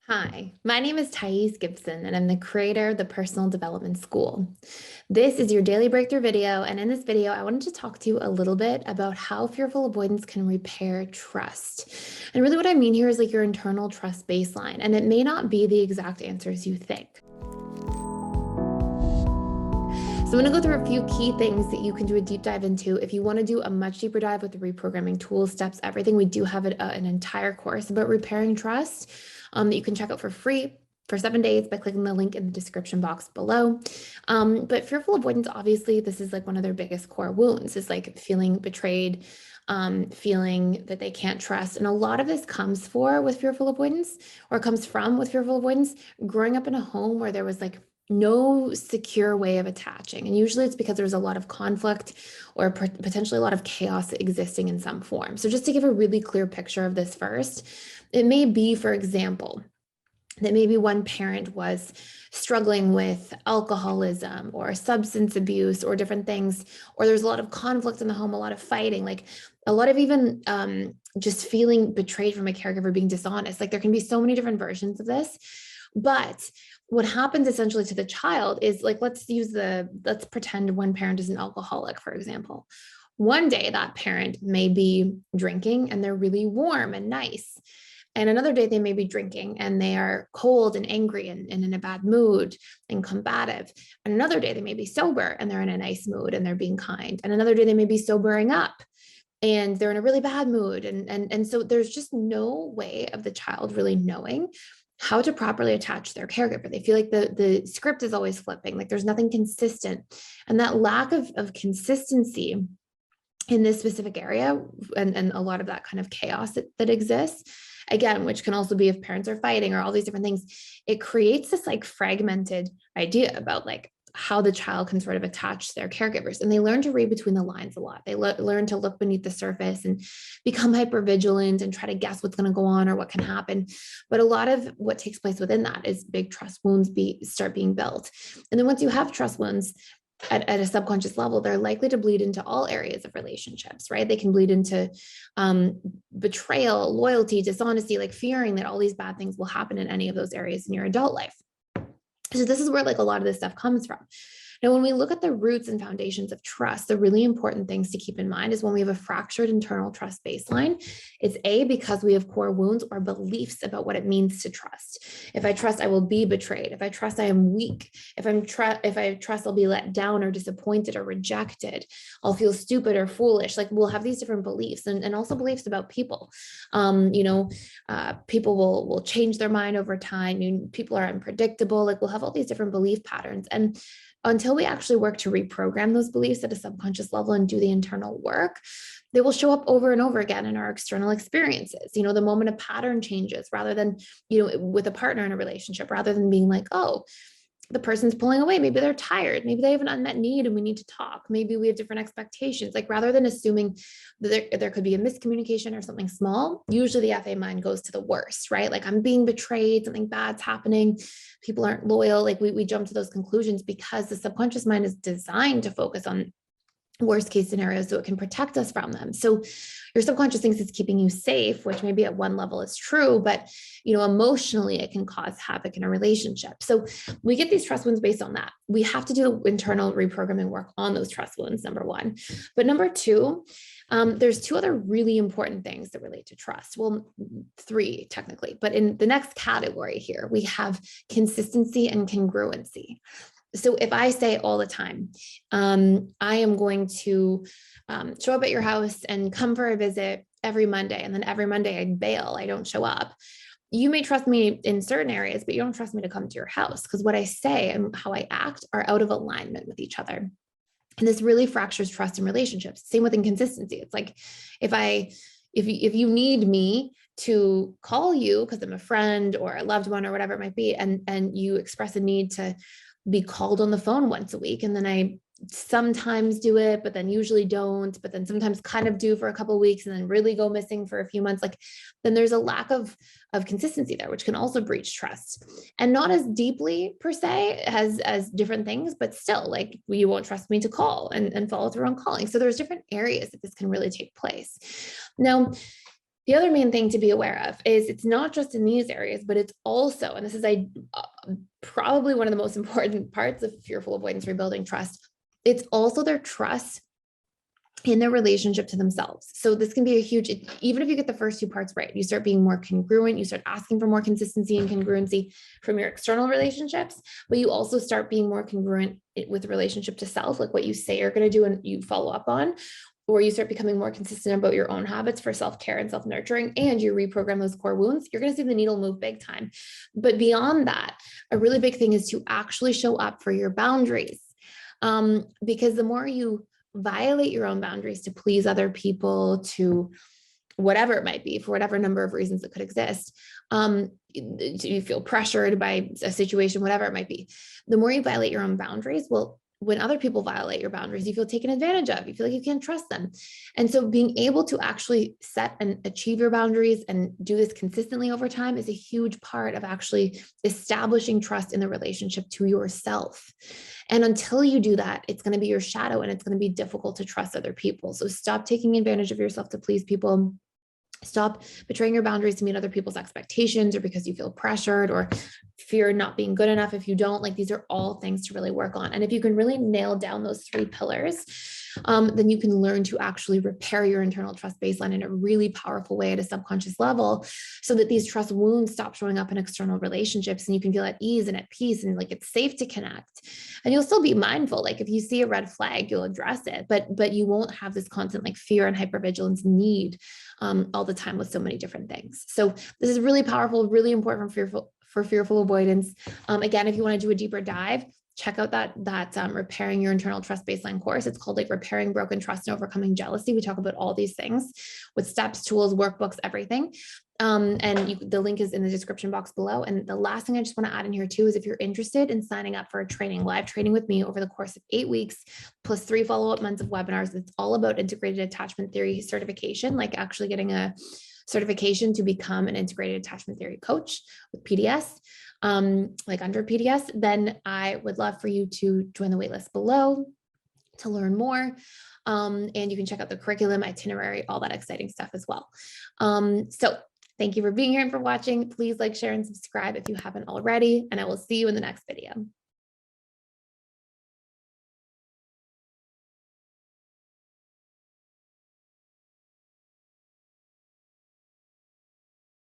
Hi, my name is Gibson, and I'm the creator of the Personal Development School. This is your daily breakthrough video, and in this video, I wanted to talk to you a little bit about how fearful avoidance can repair trust. And really what I mean here is like your internal trust baseline, and it may not be the exact answers you think. So I'm going to go through a few key things that you can do a deep dive into. If you want to do a much deeper dive with the reprogramming tools, steps, everything, we do have an entire course about repairing trust that you can check out for free for 7 days by clicking the link in the description box below. But fearful avoidance, obviously, this is like one of their biggest core wounds, is like feeling betrayed, feeling that they can't trust. And a lot of this comes with fearful avoidance, or comes from with fearful avoidance, growing up in a home where there was like no secure way of attaching. And usually it's because there's a lot of conflict or potentially a lot of chaos existing in some form. So just to give a really clear picture of this first, it may be, for example, that maybe one parent was struggling with alcoholism or substance abuse or different things, or there's a lot of conflict in the home, a lot of fighting, like a lot of even just feeling betrayed from a caregiver, being dishonest. Like there can be so many different versions of this. But what happens essentially to the child is like, let's pretend one parent is an alcoholic, for example. One day that parent may be drinking and they're really warm and nice. And another day they may be drinking and they are cold and angry and in a bad mood and combative. And another day they may be sober and they're in a nice mood and they're being kind. And another day they may be sobering up and they're in a really bad mood. And so there's just no way of the child really knowing how to properly attach their caregiver. They feel like the script is always flipping, like there's nothing consistent. And that lack of consistency in this specific area and a lot of that kind of chaos that exists, again, which can also be if parents are fighting or all these different things, it creates this like fragmented idea about like how the child can sort of attach to their caregivers. And they learn to read between the lines a lot. They learn to look beneath the surface and become hyper vigilant and try to guess what's going to go on or what can happen. But a lot of what takes place within that is big trust wounds start being built. And then once you have trust wounds, at a subconscious level, they're likely to bleed into all areas of relationships, right? They can bleed into betrayal, loyalty, dishonesty, like fearing that all these bad things will happen in any of those areas in your adult life. So this is where like a lot of this stuff comes from. Now, when we look at the roots and foundations of trust, the really important things to keep in mind is when we have a fractured internal trust baseline, it's because we have core wounds or beliefs about what it means to trust. If I trust, I will be betrayed. If I trust, I am weak. If I trust, I'll be let down or disappointed or rejected. I'll feel stupid or foolish. Like we'll have these different beliefs and also beliefs about people. People will change their mind over time. People are unpredictable. Like we'll have all these different belief patterns. And until we actually work to reprogram those beliefs at a subconscious level and do the internal work, they will show up over and over again in our external experiences. The moment a pattern changes, rather than, with a partner in a relationship, rather than being like, oh, the person's pulling away. Maybe they're tired. Maybe they have an unmet need and we need to talk. Maybe we have different expectations. Like rather than assuming that there could be a miscommunication or something small, usually the FA mind goes to the worst, right? Like I'm being betrayed, something bad's happening, people aren't loyal. Like we jump to those conclusions because the subconscious mind is designed to focus on worst case scenarios so it can protect us from them. So your subconscious thinks it's keeping you safe, which maybe at one level is true, but emotionally it can cause havoc in a relationship. So we get these trust wounds based on that. We have to do internal reprogramming work on those trust wounds, number one. But number two, there's two other really important things that relate to trust. Well, three technically, but in the next category here, we have consistency and congruency. So if I say all the time, I am going to show up at your house and come for a visit every Monday, and then every Monday I bail, I don't show up. You may trust me in certain areas, but you don't trust me to come to your house because what I say and how I act are out of alignment with each other. And this really fractures trust in relationships. Same with inconsistency. It's like if you need me to call you because I'm a friend or a loved one or whatever it might be, and you express a need to be called on the phone once a week, and then I sometimes do it, but then usually don't, but then sometimes kind of do for a couple of weeks and then really go missing for a few months, like then there's a lack of consistency there, which can also breach trust. And not as deeply per se as different things, but still, like you won't trust me to call and follow through on calling. So there's different areas that this can really take place. Now, The other main thing to be aware of is it's not just in these areas, but it's also, and this is probably one of the most important parts of fearful avoidance rebuilding trust, it's also their trust in their relationship to themselves. So this can be a huge, even if you get the first two parts right, you start being more congruent, you start asking for more consistency and congruency from your external relationships, but you also start being more congruent with relationship to self, like what you say you're going to do and you follow up on, or you start becoming more consistent about your own habits for self-care and self-nurturing, and you reprogram those core wounds, you're going to see the needle move big time. But beyond that, a really big thing is to actually show up for your boundaries. Because the more you violate your own boundaries to please other people, to whatever it might be, for whatever number of reasons that could exist, you feel pressured by a situation, whatever it might be, the more you violate your own boundaries, well, when other people violate your boundaries, you feel taken advantage of, you feel like you can't trust them. And so being able to actually set and achieve your boundaries and do this consistently over time is a huge part of actually establishing trust in the relationship to yourself. And until you do that, it's going to be your shadow and it's going to be difficult to trust other people. So stop taking advantage of yourself to please people. Stop betraying your boundaries to meet other people's expectations, or because you feel pressured or fear not being good enough if you don't. Like, these are all things to really work on. And if you can really nail down those three pillars, then you can learn to actually repair your internal trust baseline in a really powerful way at a subconscious level, so that these trust wounds stop showing up in external relationships and you can feel at ease and at peace and like it's safe to connect. And you'll still be mindful. Like, if you see a red flag, you'll address it, but you won't have this constant like fear and hypervigilance need all the time with so many different things. So this is really powerful, really important for fearful avoidance. Again, if you want to do a deeper dive, check out that repairing your internal trust baseline course. It's called like Repairing Broken Trust and Overcoming Jealousy. We talk about all these things with steps, tools, workbooks, everything. The link is in the description box below. And the last thing I just want to add in here too is if you're interested in signing up for a training, live training with me over the course of 8 weeks, plus 3 follow-up months of webinars, it's all about integrated attachment theory certification, like actually getting a certification to become an integrated attachment theory coach with PDS, like under PDS, then I would love for you to join the waitlist below to learn more. And you can check out the curriculum, itinerary, all that exciting stuff as well. So thank you for being here and for watching. Please like, share, and subscribe if you haven't already, and I will see you in the next video.